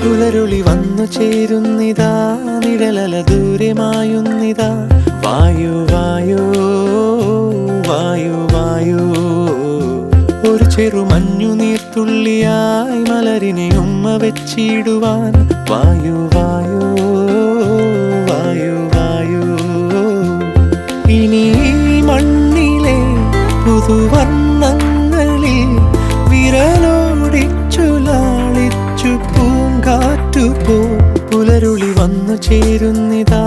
പുലരുളി വന്നു ചേരുന്നിതാ, നിഴലല ദൂരെ മായുന്നിതാ. വായു വായു വായു വായു, ഒരു ചെറു മഞ്ഞു നീർത്തുള്ളിയായി മലരിനെ ഉമ്മ വെച്ചിടുവാൻ. വായു വായു വായു വായു, ഇനി മണ്ണിലെ പുതുവർണ്ണങ്ങളിൽ വിരലോടിച്ചു ലാളിച്ചു പൂങ്കാറ്റുപോ. പുലരുളി വന്നു ചേരുന്നിതാ,